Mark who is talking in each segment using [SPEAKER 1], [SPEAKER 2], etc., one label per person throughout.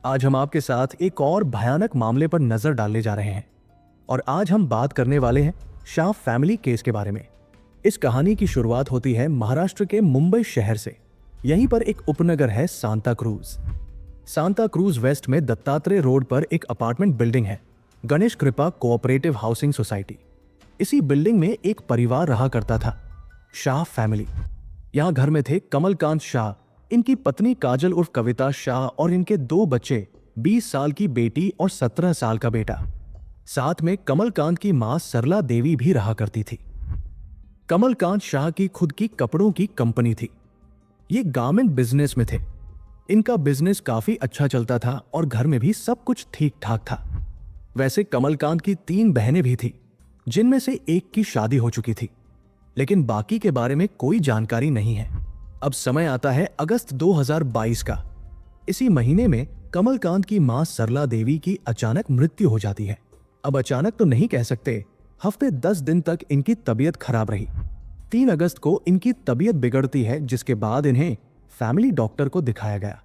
[SPEAKER 1] आज हम आपके साथ एक और भयानक मामले पर नजर डालने जा रहे हैं और आज हम बात करने वाले हैं शाह फैमिली केस के बारे में। इस कहानी की शुरुआत होती है महाराष्ट्र के मुंबई शहर से। यहीं पर एक उपनगर है सांता क्रूज। सांता क्रूज वेस्ट में दत्तात्रेय रोड पर एक अपार्टमेंट बिल्डिंग है, गणेश कृपा कोऑपरेटिव हाउसिंग सोसाइटी। इसी बिल्डिंग में एक परिवार रहा करता था, शाह फैमिली। यहाँ घर में थे कमलकांत शाह, इनकी पत्नी काजल उर्फ कविता शाह और इनके 2 बच्चे, 20 साल की बेटी और 17 साल का बेटा। साथ में कमलकांत की मां सरला देवी भी रहा करती थी। कमलकांत शाह की खुद की कपड़ों की कंपनी थी। ये गारमेंट बिजनेस में थे। इनका बिजनेस काफी अच्छा चलता था और घर में भी सब कुछ ठीक ठाक था। वैसे कमलकांत की 3 बहनें भी थी, जिनमें से एक की शादी हो चुकी थी, लेकिन बाकी के बारे में कोई जानकारी नहीं है। अब समय आता है अगस्त 2022 का। इसी महीने में कमलकांत की मां सरला देवी की अचानक मृत्यु हो जाती है। अब अचानक तो नहीं कह सकते, हफ्ते 10 दिन तक इनकी तबीयत खराब रही। 3 अगस्त को इनकी तबीयत बिगड़ती है, जिसके बाद इन्हें फैमिली डॉक्टर को दिखाया गया।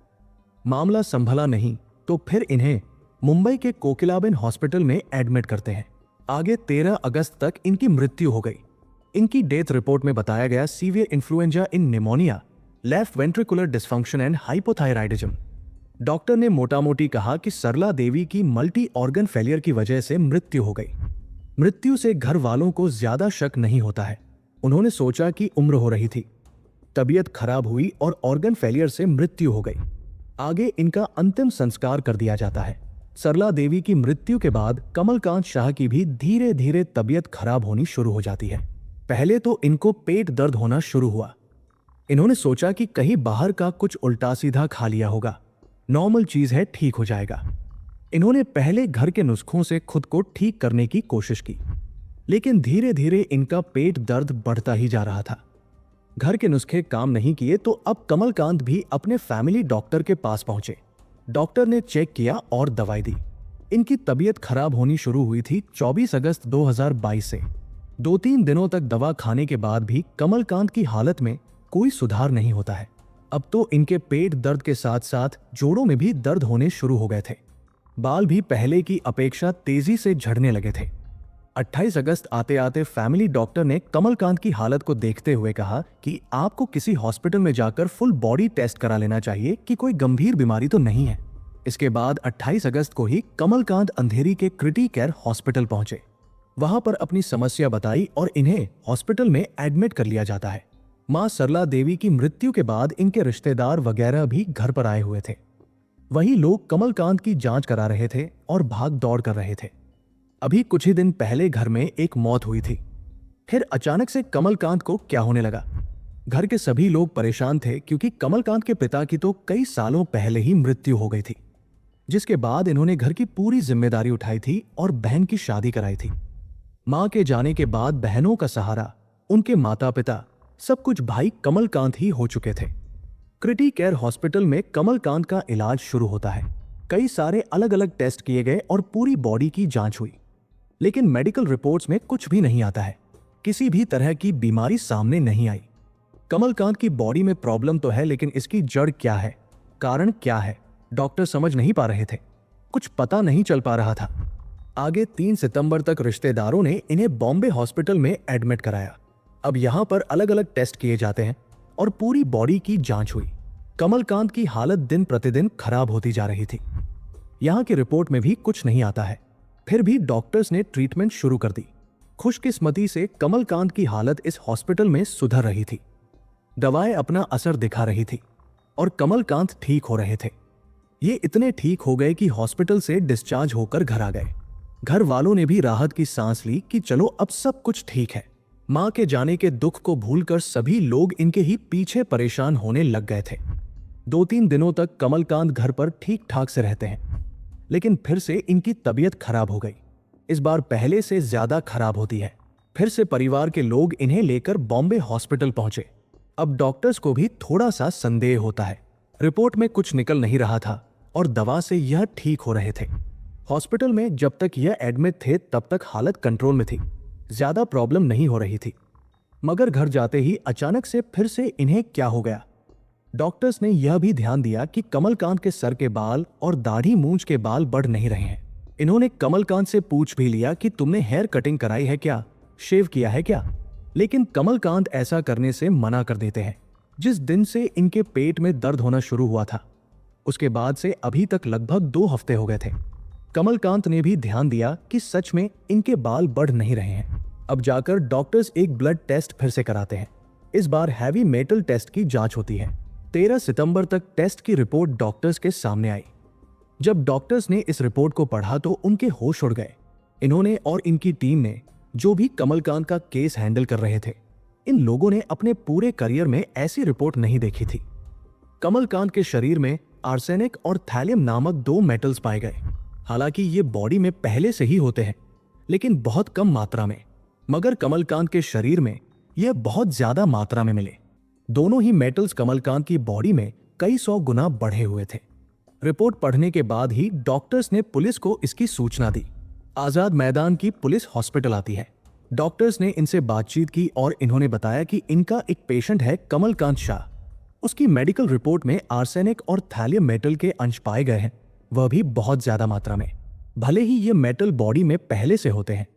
[SPEAKER 1] मामला संभला नहीं तो फिर इन्हें मुंबई के कोकिलाबेन हॉस्पिटल में एडमिट करते हैं। आगे 13 अगस्त तक इनकी मृत्यु हो गई। इनकी डेथ रिपोर्ट में बताया गया severe influenza in pneumonia, left ventricular dysfunction and hypothyroidism. Doctor ने मोटा-मोटी कहा कि सरला देवी की मल्टी ऑर्गन फेलियर की वजह से मृत्यु हो गई। मृत्यु से घर वालों को ज्यादा शक नहीं होता है। उन्होंने सोचा कि उम्र हो रही थी, तबीयत खराब हुई और ऑर्गन फेलियर से मृत्यु हो गई। आगे इनका अंतिम संस्कार कर दिया जाता है। सरला देवी की मृत्यु के बाद कमलकांत शाह की भी धीरे धीरे तबीयत खराब होनी शुरू हो जाती है। पहले तो इनको पेट दर्द होना शुरू हुआ। इन्होंने सोचा कि कहीं बाहर का कुछ उल्टा सीधा खा लिया होगा, नॉर्मल चीज है, ठीक हो जाएगा। इन्होंने पहले घर के नुस्खों से खुद को ठीक करने की कोशिश की, लेकिन धीरे धीरे इनका पेट दर्द बढ़ता ही जा रहा था। घर के नुस्खे काम नहीं किए तो अब कमलकांत भी अपने फैमिली डॉक्टर के पास पहुंचे। डॉक्टर ने चेक किया और दवाई दी। इनकी तबीयत खराब होनी शुरू हुई थी 24 अगस्त 2022 से। 2-3 दिनों तक दवा खाने के बाद भी कमलकांत की हालत में कोई सुधार नहीं होता है। अब तो इनके पेट दर्द के साथ साथ जोड़ों में भी दर्द होने शुरू हो गए थे। बाल भी पहले की अपेक्षा तेजी से झड़ने लगे थे। 28 अगस्त आते आते फैमिली डॉक्टर ने कमलकांत की हालत को देखते हुए कहा कि आपको किसी हॉस्पिटल में जाकर फुल बॉडी टेस्ट करा लेना चाहिए कि कोई गंभीर बीमारी तो नहीं है। इसके बाद 28 अगस्त को ही कमलकांत अंधेरी के क्रिटी केयर हॉस्पिटल पहुंचे। वहां पर अपनी समस्या बताई और इन्हें हॉस्पिटल में एडमिट कर लिया जाता है। मां सरला देवी की मृत्यु के बाद इनके रिश्तेदार वगैरह भी घर पर आए हुए थे। वही लोग कमलकांत की जांच करा रहे थे और भाग दौड़ कर रहे थे। अभी कुछ ही दिन पहले घर में एक मौत हुई थी। फिर अचानक से कमलकांत को क्या होने लगा? घर के सभी लोग परेशान थे क्योंकि कमलकांत के पिता की तो कई सालों पहले ही मृत्यु हो गई थी, जिसके बाद इन्होंने घर की पूरी जिम्मेदारी उठाई थी और बहन की शादी कराई थी। मां के जाने के बाद बहनों का सहारा, उनके माता पिता, सब कुछ भाई कमलकांत ही हो चुके थे। क्रिटी केयर हॉस्पिटल में कमलकांत का इलाज शुरू होता है। कई सारे अलग अलग टेस्ट किए गए और पूरी बॉडी की जांच हुई, लेकिन मेडिकल रिपोर्ट्स में कुछ भी नहीं आता है। किसी भी तरह की बीमारी सामने नहीं आई। कमलकांत की बॉडी में प्रॉब्लम तो है, लेकिन इसकी जड़ क्या है, कारण क्या है, डॉक्टर समझ नहीं पा रहे थे। कुछ पता नहीं चल पा रहा था। आगे 3 सितंबर तक रिश्तेदारों ने इन्हें बॉम्बे हॉस्पिटल में एडमिट कराया। अब यहाँ पर अलग अलग टेस्ट किए जाते हैं और पूरी बॉडी की जांच हुई। कमलकांत की हालत दिन प्रतिदिन खराब होती जा रही थी। यहाँ की रिपोर्ट में भी कुछ नहीं आता है। फिर भी डॉक्टर्स ने ट्रीटमेंट शुरू कर दी। खुशकिस्मती से कमलकांत की हालत इस हॉस्पिटल में सुधर रही थी। दवाएं अपना असर दिखा रही थी और कमलकांत ठीक हो रहे थे। ये इतने ठीक हो गए कि हॉस्पिटल से डिस्चार्ज होकर घर आ गए। घर वालों ने भी राहत की सांस ली कि चलो अब सब कुछ ठीक है। मां के जाने के दुख को भूलकर सभी लोग इनके ही पीछे परेशान होने लग गए थे। 2-3 दिनों तक कमलकांत घर पर ठीक ठाक से रहते हैं, लेकिन फिर से इनकी तबीयत खराब हो गई। इस बार पहले से ज्यादा खराब होती है। फिर से परिवार के लोग इन्हें लेकर बॉम्बे हॉस्पिटल पहुंचे। अब डॉक्टर्स को भी थोड़ा सा संदेह होता है। रिपोर्ट में कुछ निकल नहीं रहा था और दवा से यह ठीक हो रहे थे। हॉस्पिटल में जब तक यह एडमिट थे तब तक हालत कंट्रोल में थी, ज्यादा प्रॉब्लम नहीं हो रही थी। मगर घर जाते ही अचानक से फिर से इन्हें क्या हो गया? डॉक्टर्स ने यह भी ध्यान दिया कि कमलकांत के सर के बाल और दाढ़ी मूंछ के बाल बढ़ नहीं रहे हैं। इन्होंने कमलकांत से पूछ भी लिया कि तुमने हेयर कटिंग कराई है क्या, शेव किया है क्या, लेकिन कमलकांत ऐसा करने से मना कर देते हैं। जिस दिन से इनके पेट में दर्द होना शुरू हुआ था, उसके बाद से अभी तक लगभग 2 हफ्ते हो गए थे। कमलकांत ने भी ध्यान दिया कि सच में इनके बाल बढ़ नहीं रहे हैं। अब जाकर डॉक्टर्स एक ब्लड टेस्ट फिर से कराते हैं। इस बार हैवी मेटल टेस्ट की जांच होती है। 13 सितंबर तक टेस्ट की रिपोर्ट डॉक्टर्स के सामने आई। जब डॉक्टर्स ने इस रिपोर्ट को पढ़ा तो उनके होश उड़ गए। इन्होंने और इनकी टीम ने, जो भी कमलकांत का केस हैंडल कर रहे थे, इन लोगों ने अपने पूरे करियर में ऐसी रिपोर्ट नहीं देखी थी। कमलकांत के शरीर में आर्सेनिक और थैलियम नामक 2 मेटल्स पाए गए। हालांकि ये बॉडी में पहले से ही होते हैं, लेकिन बहुत कम मात्रा में। मगर कमलकांत के शरीर में यह बहुत ज्यादा मात्रा में मिले। दोनों ही मेटल्स कमलकांत की बॉडी में कई 100 गुना बढ़े हुए थे। रिपोर्ट पढ़ने के बाद ही डॉक्टर्स ने पुलिस को इसकी सूचना दी। आजाद मैदान की पुलिस हॉस्पिटल आती है। डॉक्टर्स ने इनसे बातचीत की और इन्होंने बताया कि इनका एक पेशेंट है कमलकांत शाह। उसकी मेडिकल रिपोर्ट में आर्सेनिक और थैलियम मेटल के अंश पाए गए हैं, वह भी बहुत ज्यादा मात्रा में। भले ही ये मेटल बॉडी में पहले से होते हैं,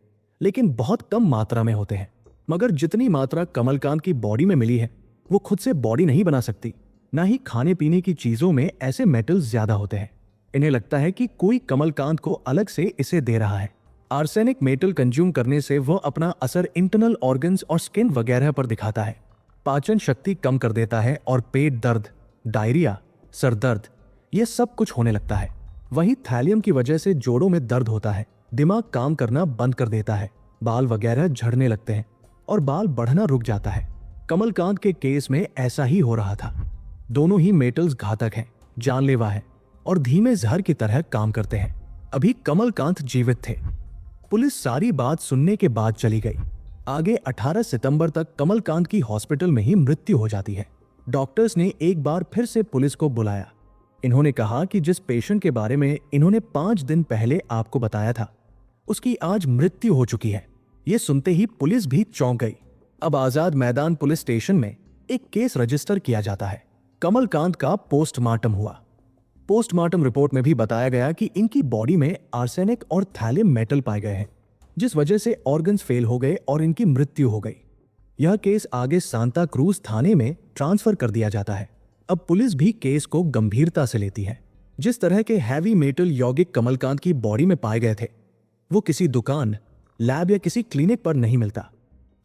[SPEAKER 1] लेकिन बहुत कम मात्रा में होते हैं। मगर जितनी मात्रा कमलकांत की बॉडी में मिली है, वो खुद से बॉडी नहीं बना सकती। ना ही खाने पीने की चीजों में ऐसे मेटल्स ज्यादा होते हैं। इन्हें लगता है कि कोई कमलकांत को अलग से इसे दे रहा है। आर्सेनिक मेटल कंज्यूम करने से वह अपना असर इंटरनल ऑर्गन्स और स्किन वगैरह पर दिखाता है। पाचन शक्ति कम कर देता है और पेट दर्द, डायरिया, सर दर्द, ये सब कुछ होने लगता है। वहीं थैलियम की वजह से जोड़ों में दर्द होता है, दिमाग काम करना बंद कर देता है, बाल वगैरह झड़ने लगते हैं और बाल बढ़ना रुक जाता है। कमलकांत के केस में ऐसा ही हो रहा था। दोनों ही मेटल्स घातक हैं, जानलेवा है और धीमे जहर की तरह काम करते हैं। अभी कमलकांत जीवित थे। पुलिस सारी बात सुनने के बाद चली गई। आगे 18 सितंबर तक कमलकांत की हॉस्पिटल में ही मृत्यु हो जाती है। डॉक्टर्स ने एक बार फिर से पुलिस को बुलाया। इन्होंने कहा कि जिस पेशेंट के बारे में इन्होंने 5 दिन पहले आपको बताया था, उसकी आज मृत्यु हो चुकी है। ये सुनते ही पुलिस भी चौंक गई। अब आजाद मैदान पुलिस स्टेशन में एक केस रजिस्टर किया जाता है। कमलकांत का पोस्टमार्टम हुआ। पोस्टमार्टम रिपोर्ट में भी बताया गया कि इनकी बॉडी में आर्सेनिक और थैलियम मेटल पाए गए हैं, जिस वजह से ऑर्गन्स फेल हो गए और इनकी मृत्यु हो गई। यह केस आगे सांता क्रूज थाने में ट्रांसफर कर दिया जाता है। अब पुलिस भी केस को गंभीरता से लेती है। जिस तरह के हैवी मेटल यौगिक कमलकांत की बॉडी में पाए गए थे, वो किसी दुकान, लैब या किसी क्लिनिक पर नहीं मिलता।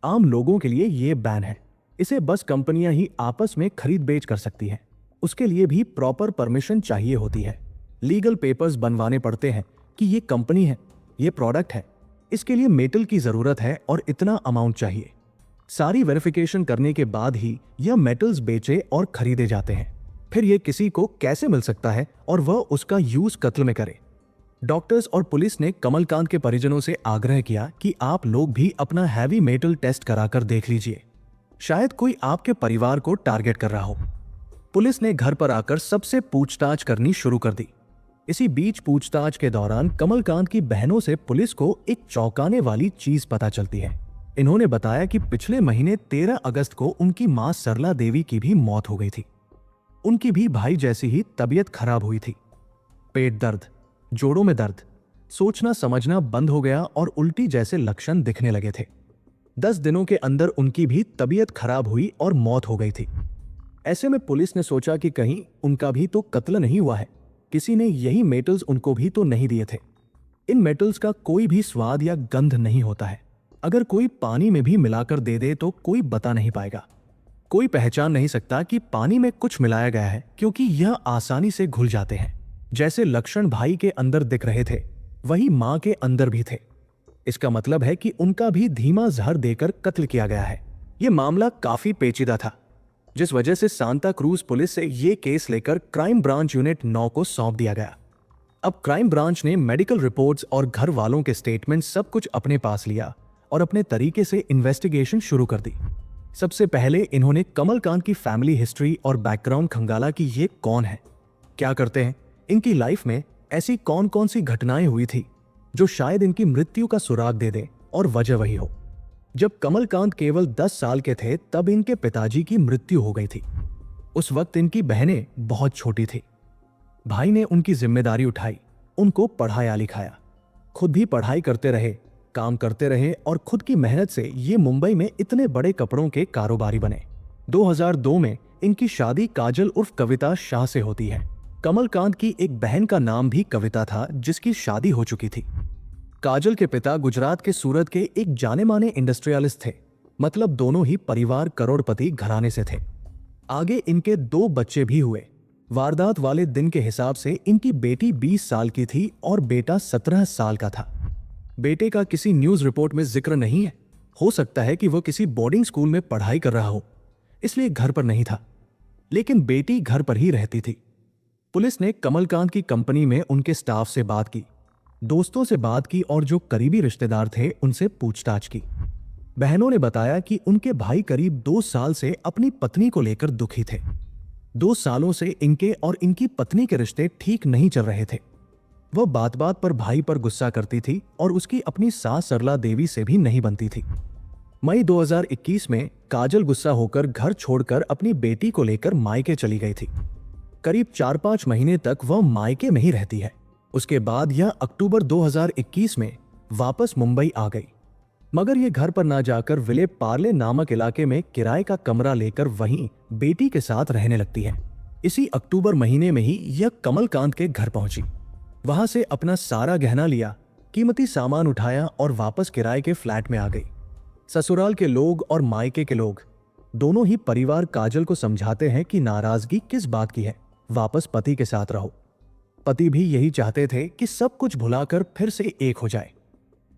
[SPEAKER 1] आम लोगों के लिए ये बैन है। इसे बस कंपनियां ही आपस में खरीद बेच कर सकती हैं। उसके लिए भी प्रॉपर परमिशन चाहिए होती है। लीगल पेपर्स बनवाने पड़ते हैं कि ये कंपनी है, ये प्रोडक्ट है, इसके लिए मेटल की जरूरत है और इतना अमाउंट चाहिए। सारी वेरिफिकेशन करने के बाद ही यह मेटल्स बेचे और खरीदे जाते हैं। फिर यह किसी को कैसे मिल सकता है और वह उसका यूज कत्ल में करे। डॉक्टर्स और पुलिस ने कमलकांत के परिजनों से आग्रह किया कि आप लोग भी अपना हैवी मेटल टेस्ट कराकर देख लीजिए, शायद कोई आपके परिवार को टारगेट कर रहा हो। पुलिस ने घर पर आकर सबसे पूछताछ करनी शुरू कर दी। इसी बीच पूछताछ के दौरान कमलकांत की बहनों से पुलिस को एक चौंकाने वाली चीज पता चलती है। इन्होंने बताया कि पिछले महीने 13 अगस्त को उनकी मां सरला देवी की भी मौत हो गई थी। उनकी भी भाई जैसी ही तबीयत खराब हुई थी। पेट दर्द, जोड़ों में दर्द, सोचना समझना बंद हो गया और उल्टी जैसे लक्षण दिखने लगे थे। 10 दिनों के अंदर उनकी भी तबीयत खराब हुई और मौत हो गई थी। ऐसे में पुलिस ने सोचा कि कहीं उनका भी तो कत्ल नहीं हुआ है, किसी ने यही मेटल्स उनको भी तो नहीं दिए थे। इन मेटल्स का कोई भी स्वाद या गंध नहीं होता है। अगर कोई पानी में भी मिलाकर दे दे तो कोई बता नहीं पाएगा। कोई पहचान नहीं सकता कि पानी में कुछ मिलाया गया है, क्योंकि यह आसानी से घुल जाते हैं। जैसे लक्षण भाई के अंदर दिख रहे थे, वही मां के अंदर भी थे। इसका मतलब है कि उनका भी धीमा जहर देकर कत्ल किया गया है। यह मामला काफी पेचीदा था, जिस वजह से सांता क्रूज पुलिस से यह केस लेकर क्राइम ब्रांच यूनिट 9 को सौंप दिया गया। अब क्राइम ब्रांच ने मेडिकल रिपोर्ट्स और घर वालों के स्टेटमेंट सब कुछ अपने पास लिया और अपने तरीके से इन्वेस्टिगेशन शुरू कर दी। सबसे पहले इन्होंने कमलकांत की फैमिली हिस्ट्री और बैकग्राउंड खंगाला कि ये कौन है, क्या करते हैं, इनकी लाइफ में ऐसी कौन कौन सी घटनाएं हुई थी जो शायद इनकी मृत्यु का सुराग दे दे और वजह वही हो। जब कमलकांत केवल 10 साल के थे तब इनके पिताजी की मृत्यु हो गई थी। उस वक्त इनकी बहनें बहुत छोटी थी। भाई ने उनकी जिम्मेदारी उठाई, उनको पढ़ाया लिखाया, खुद भी पढ़ाई करते रहे, काम करते रहे और खुद की मेहनत से ये मुंबई में इतने बड़े कपड़ों के कारोबारी बने। 2002 में इनकी शादी काजल उर्फ कविता शाह से होती है। कमलकांत की एक बहन का नाम भी कविता था, जिसकी शादी हो चुकी थी। काजल के पिता गुजरात के सूरत के एक जाने माने इंडस्ट्रियलिस्ट थे, मतलब दोनों ही परिवार करोड़पति घराने से थे। आगे इनके 2 बच्चे भी हुए। वारदात वाले दिन के हिसाब से इनकी बेटी 20 साल की थी और बेटा 17 साल का था। बेटे का किसी न्यूज रिपोर्ट में जिक्र नहीं है। हो सकता है कि वो किसी बोर्डिंग स्कूल में पढ़ाई कर रहा हो, इसलिए घर पर नहीं था, लेकिन बेटी घर पर ही रहती थी। पुलिस ने कमलकांत की कंपनी में उनके स्टाफ से बात की, दोस्तों से बात की और जो करीबी रिश्तेदार थे उनसे पूछताछ की। बहनों ने बताया कि उनके भाई करीब 2 साल से अपनी पत्नी को लेकर दुखी थे। 2 सालों से इनके और इनकी पत्नी के रिश्ते ठीक नहीं चल रहे थे। वह बात बात पर भाई पर गुस्सा करती थी और उसकी अपनी सास सरला देवी से भी नहीं बनती थी। मई 2021 में काजल गुस्सा होकर घर छोड़कर अपनी बेटी को लेकर मायके चली गई थी। करीब 4-5 महीने तक वह मायके में ही रहती है। उसके बाद यह अक्टूबर 2021 में वापस मुंबई आ गई, मगर यह घर पर ना जाकर विले पार्ले नामक इलाके में किराए का कमरा लेकर वहीं बेटी के साथ रहने लगती है। इसी अक्टूबर महीने में ही यह कमलकांत के घर पहुंची। वहां से अपना सारा गहना लिया, कीमती सामान उठाया और वापस किराए के फ्लैट में आ गई। ससुराल के लोग और मायके के लोग दोनों ही परिवार काजल को समझाते हैं कि नाराजगी किस बात की है, वापस पति के साथ रहो। पति भी यही चाहते थे कि सब कुछ भुलाकर फिर से एक हो जाए।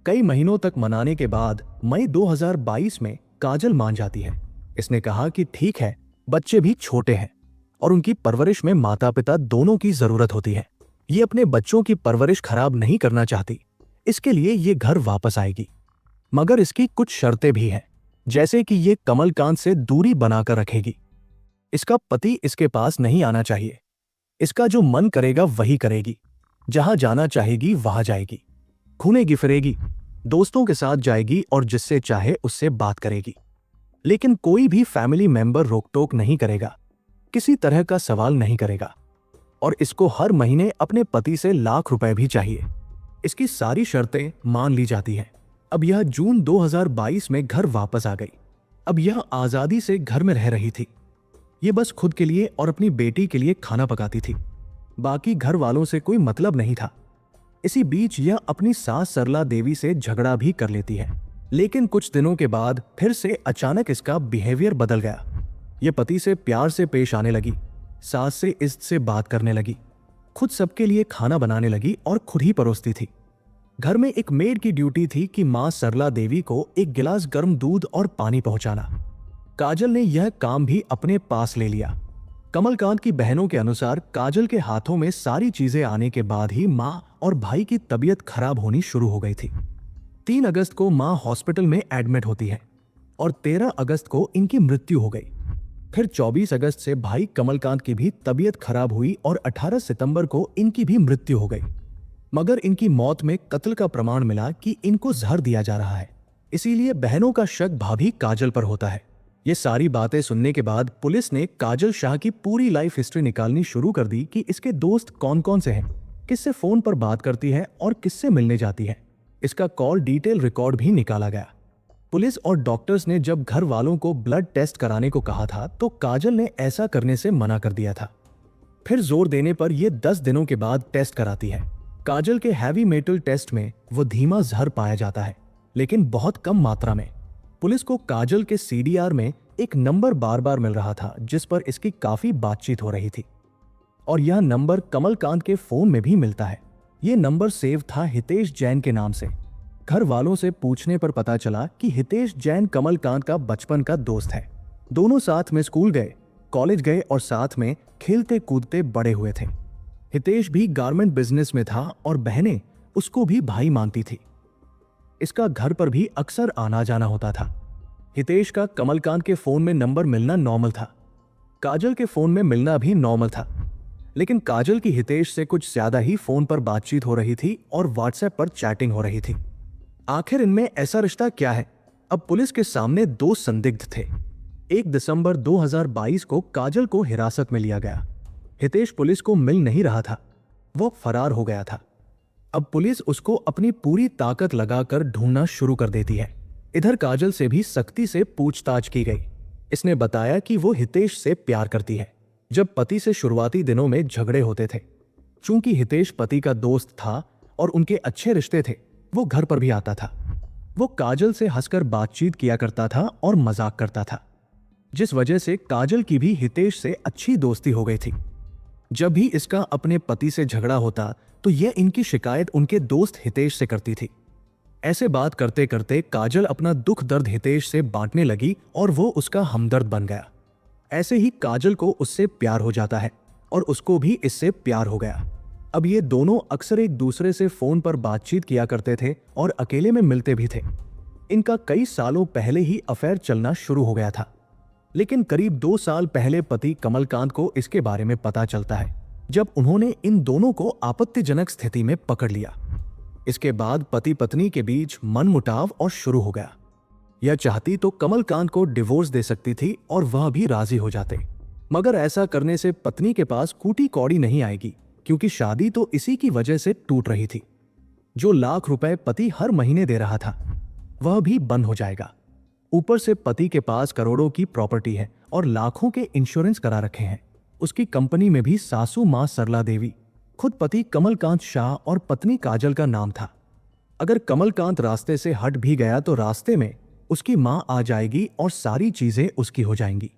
[SPEAKER 1] कई महीनों तक मनाने के बाद मई 2022 में काजल मान जाती है। इसने कहा कि ठीक है, बच्चे भी छोटे हैं और उनकी परवरिश में माता पिता दोनों की जरूरत होती है। ये अपने बच्चों की परवरिश खराब नहीं करना चाहती, इसके लिए ये घर वापस आएगी, मगर इसकी कुछ शर्तें भी हैं, जैसे कि ये कमलकांत से दूरी बनाकर रखेगी। इसका पति इसके पास नहीं आना चाहिए। इसका जो मन करेगा वही करेगी, जहां जाना चाहेगी वहां जाएगी, घूमेगी फिरेगी, दोस्तों के साथ जाएगी और जिससे चाहे उससे बात करेगी, लेकिन कोई भी फैमिली मेंबर रोक टोक नहीं करेगा, किसी तरह का सवाल नहीं करेगा। और इसको हर महीने अपने पति से लाख रुपए भी चाहिए। इसकी सारी शर्तें मान ली जाती हैं। अब यह जून 2022 में घर वापस आ गई। अब यह आजादी से घर में रह रही थी। ये बस खुद के लिए और अपनी बेटी के लिए खाना पकाती थी, बाकी घर वालों से कोई मतलब नहीं था। इसी बीच यह अपनी सास सरला देवी से झगड़ा भी कर लेती है, लेकिन कुछ दिनों के बाद फिर से अचानक इसका बिहेवियर बदल गया। यह पति से प्यार से पेश आने लगी, सास से इज्जत से बात करने लगी, खुद सबके लिए खाना बनाने लगी और खुद ही परोसती थी। घर में एक मेड की ड्यूटी थी कि मां सरला देवी को एक गिलास गर्म दूध और पानी पहुंचाना। काजल ने यह काम भी अपने पास ले लिया। कमलकांत की बहनों के अनुसार काजल के हाथों में सारी चीजें आने के बाद ही मां और भाई की तबीयत खराब होनी शुरू हो गई थी। 3 अगस्त को मां हॉस्पिटल में एडमिट होती है और 13 अगस्त को इनकी मृत्यु हो गई। फिर 24 अगस्त से भाई कमलकांत की भी तबीयत खराब हुई और 18 सितंबर को इनकी भी मृत्यु हो गई, मगर इनकी मौत में कत्ल का प्रमाण मिला कि इनको जहर दिया जा रहा है। इसीलिए बहनों का शक भाभी काजल पर होता है। ये सारी बातें सुनने के बाद पुलिस ने काजल शाह की पूरी लाइफ हिस्ट्री निकालनी शुरू कर दी कि इसके दोस्त कौन कौन से हैं, किससे फोन पर बात करती है और किससे मिलने जाती है। इसका कॉल डिटेल रिकॉर्ड भी निकाला गया। पुलिस और डॉक्टर्स ने जब घर वालों को ब्लड टेस्ट कराने को कहा था तो काजल ने ऐसा करने से मना कर दिया था। फिर जोर देने पर यह 10 दिनों के बाद टेस्ट कराती है। काजल के हैवी मेटल टेस्ट में वो धीमा जहर पाया जाता है, लेकिन बहुत कम मात्रा में। पुलिस को काजल के सीडीआर में एक नंबर बार बार मिल रहा था जिस पर इसकी काफी बातचीत हो रही थी, और यह नंबर कमलकांत के फोन में भी मिलता है। यह नंबर सेव था हितेश जैन के नाम से। घर वालों से पूछने पर पता चला कि हितेश जैन कमलकांत का बचपन का दोस्त है। दोनों साथ में स्कूल गए, कॉलेज गए और साथ में खेलते कूदते बड़े हुए थे। हितेश भी गारमेंट बिजनेस में था और बहनें उसको भी भाई मानती थी। इसका घर पर भी अक्सर आना जाना होता था। हितेश का कमलकांत के फोन में नंबर मिलना नॉर्मल था, काजल के फोन में मिलना भी नॉर्मल था, लेकिन काजल की हितेश से कुछ ज्यादा ही फोन पर बातचीत हो रही थी और व्हाट्सएप पर चैटिंग हो रही थी। आखिर इनमें ऐसा रिश्ता क्या है? अब पुलिस के सामने 2 संदिग्ध थे। 1 दिसंबर 2022 को काजल को हिरासत में लिया गया। हितेश पुलिस को मिल नहीं रहा था, वो फरार हो गया था। अब पुलिस उसको अपनी पूरी ताकत लगाकर ढूंढना शुरू कर देती है। इधर काजल से भी सख्ती से पूछताछ की गई। इसने बताया कि वो हितेश से प्यार करती है। जब पति से शुरुआती दिनों में झगड़े होते थे, चूंकि हितेश पति का दोस्त था और उनके अच्छे रिश्ते थे, वो घर पर भी आता था। वो काजल से हंसकर बातचीत किया करता था और मजाक करता था, जिस वजह से काजल की भी हितेश से अच्छी दोस्ती हो गई थी। जब भी इसका अपने पति से झगड़ा होता तो यह इनकी शिकायत उनके दोस्त हितेश से करती थी। ऐसे बात करते करते काजल अपना दुख दर्द हितेश से बांटने लगी और वो उसका हमदर्द बन गया। ऐसे ही काजल को उससे प्यार हो जाता है और उसको भी इससे प्यार हो गया। अब ये दोनों अक्सर एक दूसरे से फोन पर बातचीत किया करते थे और अकेले में मिलते भी थे। इनका कई सालों पहले ही अफेयर चलना शुरू हो गया था, लेकिन करीब 2 साल पहले पति कमलकांत को इसके बारे में पता चलता है, जब उन्होंने इन दोनों को आपत्तिजनक स्थिति में पकड़ लिया। इसके बाद पति पत्नी के बीच मनमुटाव और शुरू हो गया। यह चाहती तो कमलकांत को डिवोर्स दे सकती थी और वह भी राजी हो जाते, मगर ऐसा करने से पत्नी के पास कूटी कौड़ी नहीं आएगी, क्योंकि शादी तो इसी की वजह से टूट रही थी। जो लाख रुपए पति हर महीने दे रहा था, वह भी बंद हो जाएगा। ऊपर से पति के पास करोड़ों की प्रॉपर्टी है और लाखों के इंश्योरेंस करा रखे हैं। उसकी कंपनी में भी सासू मां सरला देवी, खुद पति कमलकांत शाह और पत्नी काजल का नाम था। अगर कमलकांत रास्ते से हट भी गया तो रास्ते में उसकी मां आ जाएगी और सारी चीजें उसकी हो जाएंगी।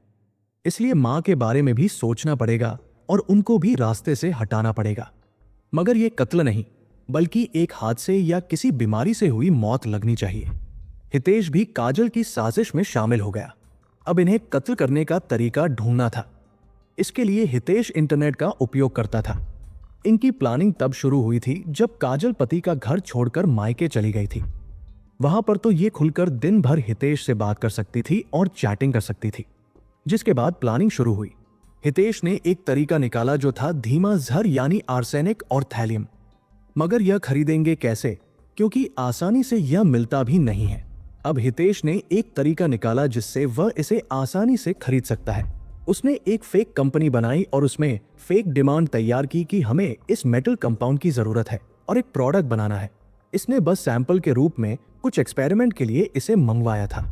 [SPEAKER 1] इसलिए मां के बारे में भी सोचना पड़ेगा और उनको भी रास्ते से हटाना पड़ेगा। मगर यह कत्ल नहीं, बल्कि एक हादसे या किसी बीमारी से हुई मौत लगनी चाहिए। हितेश भी काजल की साजिश में शामिल हो गया। अब इन्हें कत्ल करने का तरीका ढूंढना था। इसके लिए हितेश इंटरनेट का उपयोग करता था। इनकी प्लानिंग तब शुरू हुई थी जब काजल पति का घर छोड़कर मायके चली गई थी। वहां पर तो ये खुलकर दिन भर हितेश से बात कर सकती थी और चैटिंग कर सकती थी। जिसके बाद प्लानिंग शुरू हुई। हितेश ने एक तरीका निकाला जो था धीमा जहर यानी आर्सेनिक और थैलियम। मगर यह खरीदेंगे कैसे, क्योंकि आसानी से यह मिलता भी नहीं है। अब हितेश ने एक तरीका निकाला जिससे वह इसे आसानी से खरीद सकता है। उसने एक फेक कंपनी बनाई और उसमें फेक डिमांड तैयार की कि हमें इस मेटल कंपाउंड की जरूरत है और एक प्रोडक्ट बनाना है। इसने बस सैंपल के रूप में कुछ एक्सपेरिमेंट के लिए इसे मंगवाया था।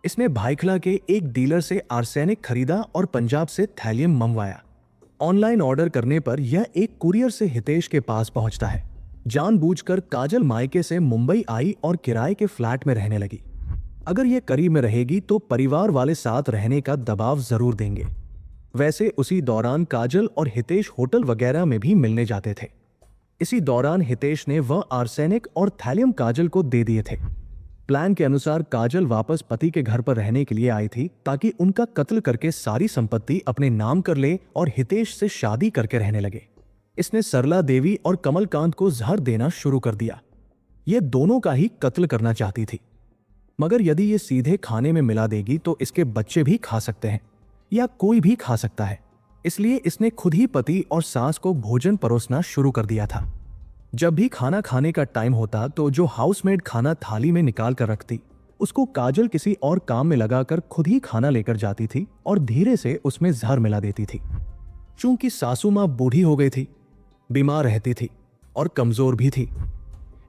[SPEAKER 1] इसने भाईखला के एक डीलर से आर्सेनिक खरीदा और पंजाब से थैलियम मंगवाया। ऑनलाइन ऑर्डर करने पर यह एक कुरियर से हितेश के पास पहुंचता है। जानबूझकर काजल मायके से मुंबई आई और किराए के फ्लैट में रहने लगी। अगर यह करीब में रहेगी तो परिवार वाले साथ रहने का दबाव जरूर देंगे। वैसे उसी दौरान काजल और हितेश होटल वगैरह में भी मिलने जाते थे। इसी दौरान हितेश ने वह आर्सेनिक और थैलियम काजल को दे दिए थे। प्लान के अनुसार काजल वापस पति के घर पर रहने के लिए आई थी ताकि उनका कत्ल करके सारी संपत्ति अपने नाम कर ले और हितेश से शादी करके रहने लगे। इसने सरला देवी और कमलकांत को जहर देना शुरू कर दिया। ये दोनों का ही कत्ल करना चाहती थी, मगर यदि ये सीधे खाने में मिला देगी तो इसके बच्चे भी खा सकते हैं या कोई भी खा सकता है। इसलिए इसने खुद ही पति और सास को भोजन परोसना शुरू कर दिया था। जब भी खाना खाने का टाइम होता तो जो हाउसमेड खाना थाली में निकाल कर रखती, उसको काजल किसी और काम में लगाकर खुद ही खाना लेकर जाती थी और धीरे से उसमें जहर मिला देती थी। चूंकि सासू माँ बूढ़ी हो गई थी, बीमार रहती थी और कमजोर भी थी,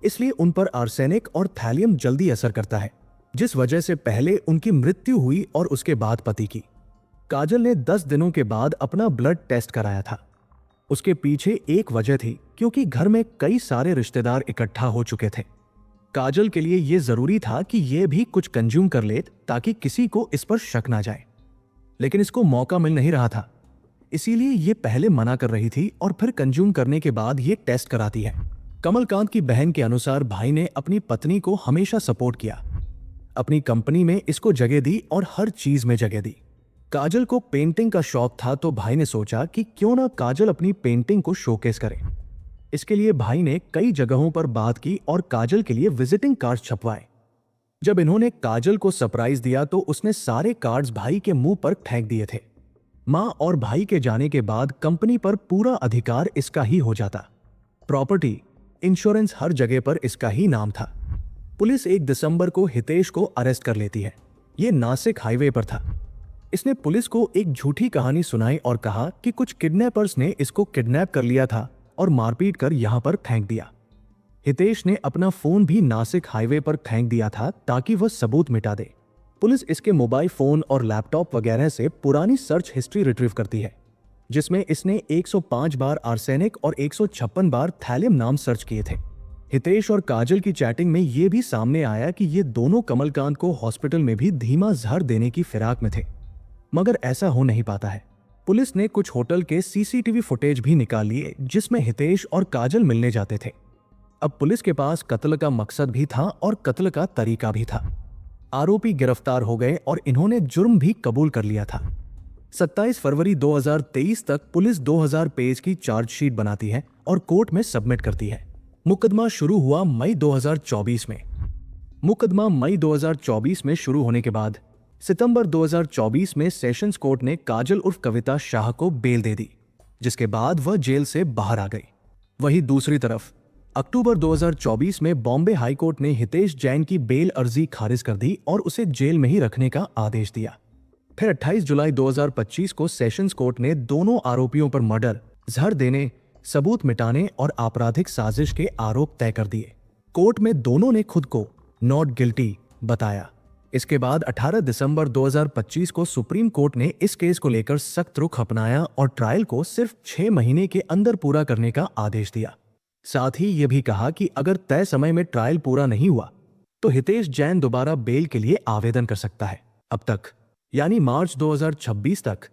[SPEAKER 1] इसलिए उन पर आर्सेनिक और थैलियम जल्दी असर करता है, जिस वजह से पहले उनकी मृत्यु हुई और उसके बाद पति की। काजल ने 10 दिनों के बाद अपना ब्लड टेस्ट कराया था। उसके पीछे एक वजह थी, क्योंकि घर में कई सारे रिश्तेदार इकट्ठा हो चुके थे। काजल के लिए यह जरूरी था कि यह भी कुछ कंज्यूम कर ले ताकि किसी को इस पर शक ना जाए, लेकिन इसको मौका मिल नहीं रहा था। इसीलिए ये पहले मना कर रही थी और फिर कंज्यूम करने के बाद ये टेस्ट कराती है। कमलकांत की बहन के अनुसार भाई ने अपनी पत्नी को हमेशा सपोर्ट किया, अपनी कंपनी में इसको जगह दी और हर चीज में जगह दी। काजल को पेंटिंग का शौक था तो भाई ने सोचा कि क्यों ना काजल अपनी पेंटिंग को शोकेस करे। इसके लिए भाई ने कई जगहों पर बात की और काजल के लिए विजिटिंग कार्ड्स छपवाए। जब इन्होंने काजल को सरप्राइज दिया तो उसने सारे कार्ड्स भाई के मुंह पर फेंक दिए थे। मां और भाई के जाने के बाद कंपनी पर पूरा अधिकार इसका ही हो जाता। प्रॉपर्टी, इंश्योरेंस, हर जगह पर इसका ही नाम था। पुलिस 1 दिसंबर को हितेश को अरेस्ट कर लेती है। ये नासिक हाईवे पर था। इसने पुलिस को एक झूठी कहानी सुनाई और कहा कि कुछ किडनैपर्स ने इसको किडनैप कर लिया था और मारपीट कर यहां पर फेंक दिया। हितेश ने अपना फोन भी नासिक हाईवे पर फेंक दिया था ताकि वह सबूत मिटा दे। पुलिस इसके मोबाइल फोन और लैपटॉप वगैरह से पुरानी सर्च हिस्ट्री रिट्रीव करती है, जिसमें इसने 105 बार आर्सेनिक और 156 बार थैलियम नाम सर्च किए थे। हितेश और काजल की चैटिंग में यह भी सामने आया कि ये दोनों कमलकांत को हॉस्पिटल में भी धीमा जहर देने की फिराक में थे, मगर ऐसा हो नहीं पाता है। पुलिस ने कुछ होटल के सीसीटीवी फुटेज भी निकाल लिए जिसमें हितेश और काजल मिलने जाते थे। अब पुलिस के पास कत्ल का मकसद भी था और कत्ल का तरीका भी था। आरोपी गिरफ्तार हो गए और इन्होंने जुर्म भी कबूल कर लिया था। 27 फरवरी 2023 तक पुलिस 2000 पेज की चार्जशीट बनाती है और कोर्ट में सबमिट करती है। मुकदमा शुरू हुआ मई 2024 में। मुकदमा मई 2024 में शुरू होने के बाद सितंबर 2024 में सेशंस कोर्ट ने काजल उर्फ कविता शाह को बेल दे दी, जिसके बाद वह जेल से बाहर आ गई। वहीं दूसरी तरफ अक्टूबर 2024 में बॉम्बे हाई कोर्ट ने हितेश जैन की बेल अर्जी खारिज कर दी और उसे जेल में ही रखने का आदेश दिया। फिर 28 जुलाई 2025 को सेशंस कोर्ट ने दोनों आरोपियों पर मर्डर, जहर देने, सबूत मिटाने और आपराधिक साजिश के आरोप तय कर दिए। कोर्ट में दोनों ने खुद को नॉट गिल्टी बताया। इसके बाद 18 दिसंबर 2025 को सुप्रीम कोर्ट ने इस केस को लेकर सख्त रुख अपनाया और ट्रायल को सिर्फ 6 महीने के अंदर पूरा करने का आदेश दिया। साथ ही यह भी कहा कि अगर तय समय में ट्रायल पूरा नहीं हुआ तो हितेश जैन दोबारा बेल के लिए आवेदन कर सकता है। अब तक यानी मार्च 2026 तक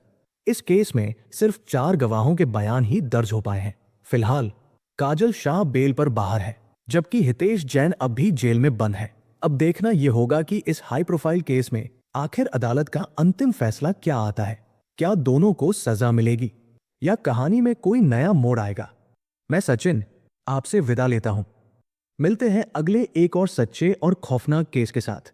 [SPEAKER 1] इस केस में सिर्फ 4 गवाहों के बयान ही दर्ज हो पाए हैं। फिलहाल काजल शाह बेल पर बाहर है, जबकि हितेश जैन अब भी जेल में बंद है। अब देखना यह होगा कि इस हाई प्रोफाइल केस में आखिर अदालत का अंतिम फैसला क्या आता है। क्या दोनों को सजा मिलेगी या कहानी में कोई नया मोड़ आएगा? मैं सचिन आपसे विदा लेता हूं। मिलते हैं अगले एक और सच्चे और खौफनाक केस के साथ।